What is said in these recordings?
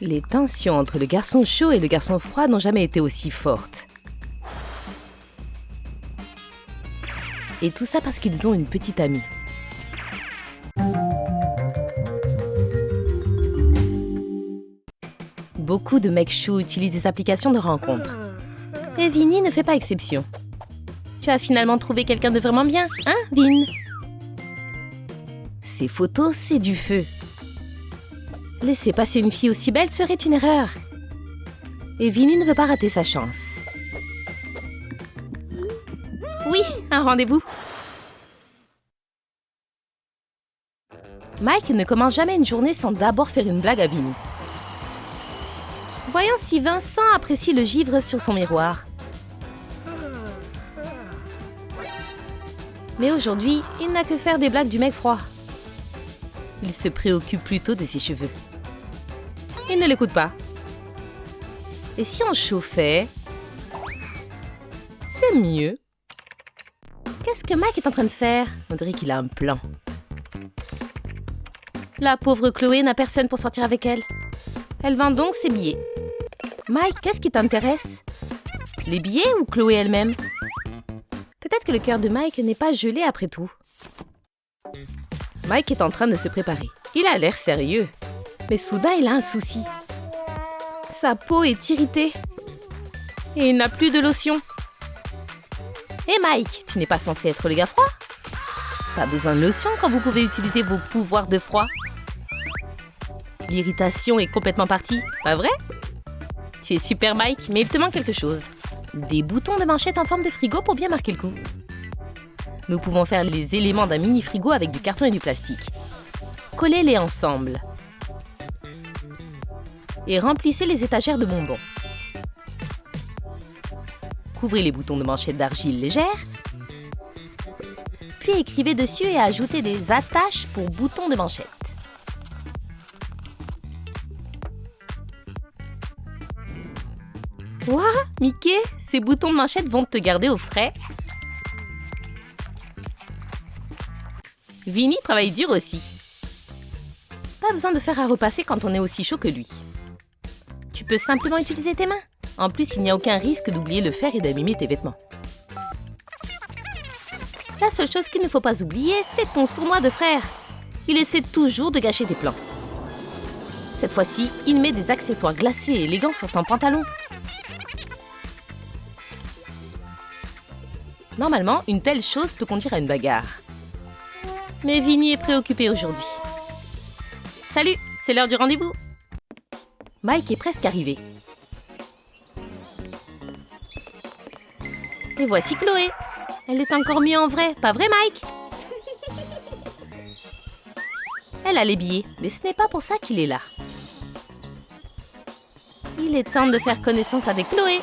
Les tensions entre le garçon chaud et le garçon froid n'ont jamais été aussi fortes. Et tout ça parce qu'ils ont une petite amie. Beaucoup de mecs chauds utilisent des applications de rencontres. Et Vinny ne fait pas exception. Tu as finalement trouvé quelqu'un de vraiment bien, hein, Vin? Ces photos, c'est du feu. Laisser passer une fille aussi belle serait une erreur. Et Vinny ne veut pas rater sa chance. Oui, un rendez-vous. Mike ne commence jamais une journée sans d'abord faire une blague à Vinny. Voyons si Vincent apprécie le givre sur son miroir. Mais aujourd'hui, il n'a que faire des blagues du mec froid. Il se préoccupe plutôt de ses cheveux. Il ne l'écoute pas. Et si on chauffait? C'est mieux. Qu'est-ce que Mike est en train de faire? On dirait qu'il a un plan. La pauvre Chloé n'a personne pour sortir avec elle. Elle vend donc ses billets. Mike, qu'est-ce qui t'intéresse? Les billets ou Chloé elle-même? Peut-être que le cœur de Mike n'est pas gelé après tout. Mike est en train de se préparer. Il a l'air sérieux. Mais soudain, il a un souci. Sa peau est irritée. Et il n'a plus de lotion. Hé Mike, tu n'es pas censé être le gars froid? Pas besoin de lotion quand vous pouvez utiliser vos pouvoirs de froid. L'irritation est complètement partie, pas vrai? Tu es super Mike, mais il te manque quelque chose. Des boutons de manchette en forme de frigo pour bien marquer le coup. Nous pouvons faire les éléments d'un mini frigo avec du carton et du plastique. Collez-les ensemble. Et remplissez les étagères de bonbons. Couvrez les boutons de manchette d'argile légère. Puis écrivez dessus et ajoutez des attaches pour boutons de manchette. Ouah, Mickey, ces boutons de manchette vont te garder au frais. Vinny travaille dur aussi. Pas besoin de faire à repasser quand on est aussi chaud que lui. Tu peux simplement utiliser tes mains. En plus, il n'y a aucun risque d'oublier le fer et d'abîmer tes vêtements. La seule chose qu'il ne faut pas oublier, c'est ton sournois de frère. Il essaie toujours de gâcher tes plans. Cette fois-ci, il met des accessoires glacés et élégants sur ton pantalon. Normalement, une telle chose peut conduire à une bagarre. Mais Vinny est préoccupé aujourd'hui. Salut, c'est l'heure du rendez-vous. Mike est presque arrivé. Et voici Chloé. Elle est encore mieux en vrai, pas vrai Mike? Elle a les billets, mais ce n'est pas pour ça qu'il est là. Il est temps de faire connaissance avec Chloé.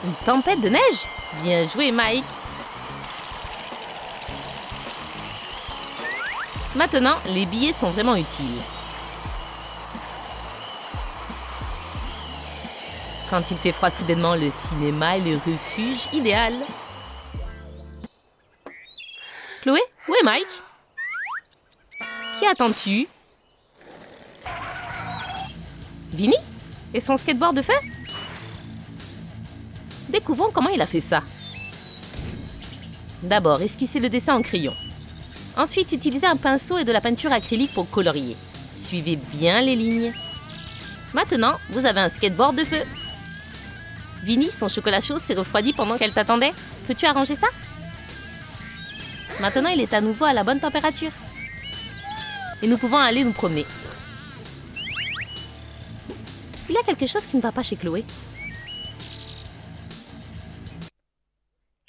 Une tempête de neige? Bien joué Mike. Maintenant, les billets sont vraiment utiles. Quand il fait froid soudainement, le cinéma est le refuge idéal. Chloé, où est Mike? Qui attends-tu? Vinny? Et son skateboard de feu? Découvrons comment il a fait ça. D'abord, esquissez le dessin en crayon. Ensuite, utilisez un pinceau et de la peinture acrylique pour colorier. Suivez bien les lignes. Maintenant, vous avez un skateboard de feu. Vinny, son chocolat chaud s'est refroidi pendant qu'elle t'attendait. Peux-tu arranger ça? Maintenant, il est à nouveau à la bonne température. Et nous pouvons aller nous promener. Il y a quelque chose qui ne va pas chez Chloé.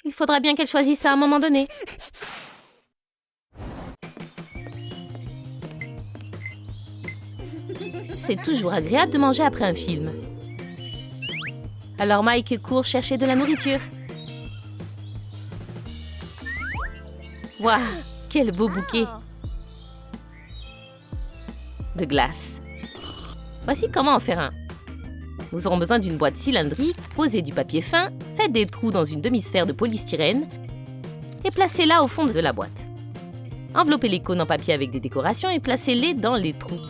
Il faudra bien qu'elle choisisse ça à un moment donné. C'est toujours agréable de manger après un film. Alors Mike court chercher de la nourriture. Waouh, quel beau bouquet de glace. Voici comment en faire un. Nous aurons besoin d'une boîte cylindrique, posez du papier fin, faites des trous dans une demi-sphère de polystyrène et placez-la au fond de la boîte. Enveloppez les cônes en papier avec des décorations et placez-les dans les trous.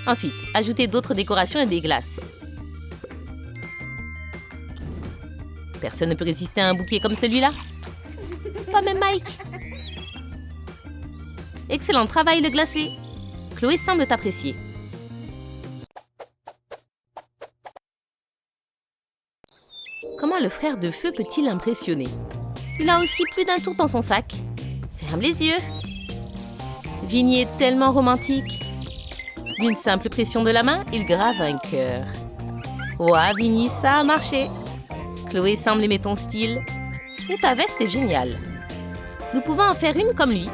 Ensuite, ajoutez d'autres décorations et des glaces. Personne ne peut résister à un bouquet comme celui-là. Pas même Mike. Excellent travail, le glacé. Chloé semble t'apprécier. Comment le frère de feu peut-il impressionner? Il a aussi plus d'un tour dans son sac. Ferme les yeux. Vinny est tellement romantique. D'une simple pression de la main, il grave un cœur. Ouah, Vinny, ça a marché. Chloé semble aimer ton style. Et ta veste est géniale. Nous pouvons en faire une comme lui.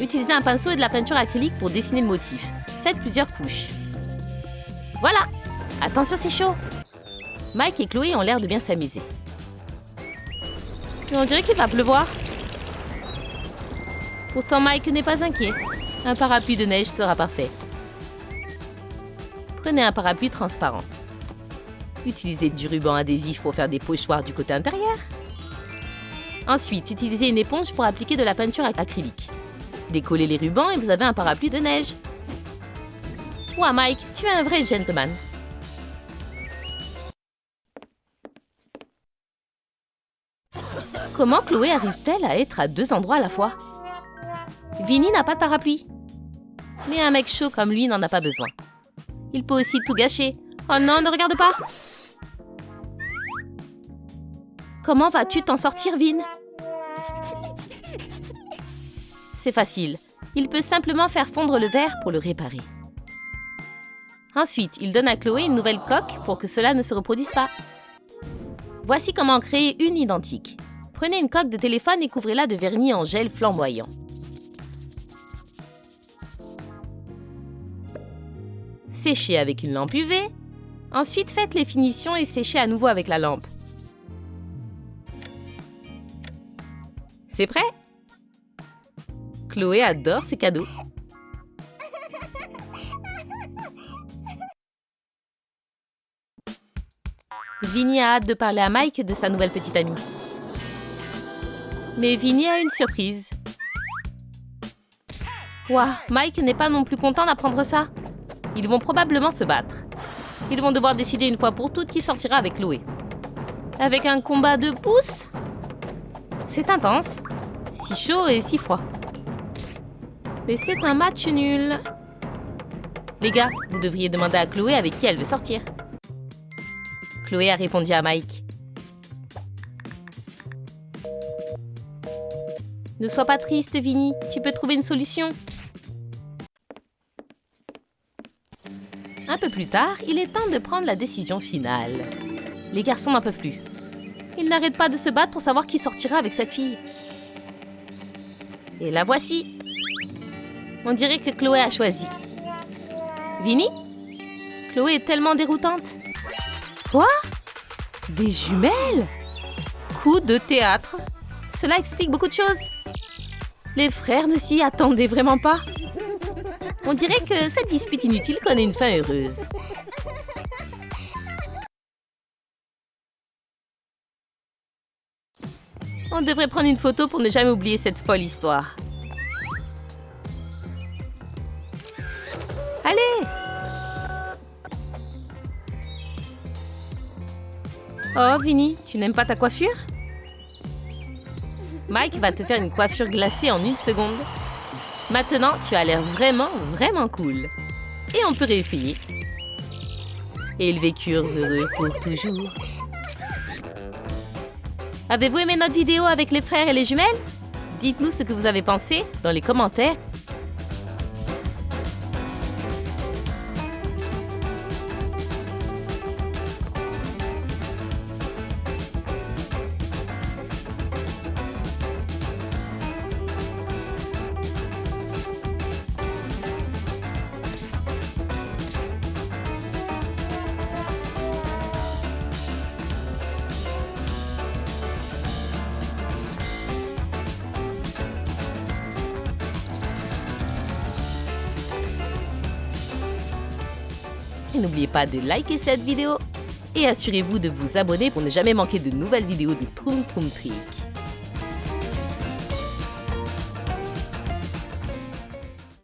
Utilisez un pinceau et de la peinture acrylique pour dessiner le motif. Faites plusieurs couches. Voilà! Attention, c'est chaud! Mike et Chloé ont l'air de bien s'amuser. Mais on dirait qu'il va pleuvoir. Pourtant, Mike n'est pas inquiet. Un parapluie de neige sera parfait. Prenez un parapluie transparent. Utilisez du ruban adhésif pour faire des pochoirs du côté intérieur. Ensuite, utilisez une éponge pour appliquer de la peinture acrylique. Décollez les rubans et vous avez un parapluie de neige. Ouah, Mike, tu es un vrai gentleman. Comment Chloé arrive-t-elle à être à deux endroits à la fois? Vinny n'a pas de parapluie. Mais un mec chaud comme lui n'en a pas besoin. Il peut aussi tout gâcher. Oh non, ne regarde pas! Comment vas-tu t'en sortir, Vin? C'est facile. Il peut simplement faire fondre le verre pour le réparer. Ensuite, il donne à Chloé une nouvelle coque pour que cela ne se reproduise pas. Voici comment créer une identique. Prenez une coque de téléphone et couvrez-la de vernis en gel flamboyant. Séchez avec une lampe UV. Ensuite, faites les finitions et séchez à nouveau avec la lampe. C'est prêt? Chloé adore ces cadeaux. Vinny a hâte de parler à Mike de sa nouvelle petite amie. Mais Vinny a une surprise. Ouah, Mike n'est pas non plus content d'apprendre ça. Ils vont probablement se battre. Ils vont devoir décider une fois pour toutes qui sortira avec Chloé. Avec un combat de pouces? C'est intense. Si chaud et si froid. Mais c'est un match nul. Les gars, vous devriez demander à Chloé avec qui elle veut sortir. Chloé a répondu à Mike. Ne sois pas triste, Vinny. Tu peux trouver une solution. Un peu plus tard, il est temps de prendre la décision finale. Les garçons n'en peuvent plus. Ils n'arrêtent pas de se battre pour savoir qui sortira avec cette fille. Et la voici. On dirait que Chloé a choisi. Vinny? Chloé est tellement déroutante. Quoi? Des jumelles? Coup de théâtre. Cela explique beaucoup de choses. Les frères ne s'y attendaient vraiment pas. On dirait que cette dispute inutile connaît une fin heureuse. On devrait prendre une photo pour ne jamais oublier cette folle histoire. Allez! Oh, Vinny, tu n'aimes pas ta coiffure? Mike va te faire une coiffure glacée en 1 seconde. Maintenant, tu as l'air vraiment, vraiment cool. Et on peut réessayer. Et ils vécurent heureux pour toujours. Avez-vous aimé notre vidéo avec les frères et les jumelles? Dites-nous ce que vous avez pensé dans les commentaires. Et n'oubliez pas de liker cette vidéo et assurez-vous de vous abonner pour ne jamais manquer de nouvelles vidéos de Troom Troom Trick.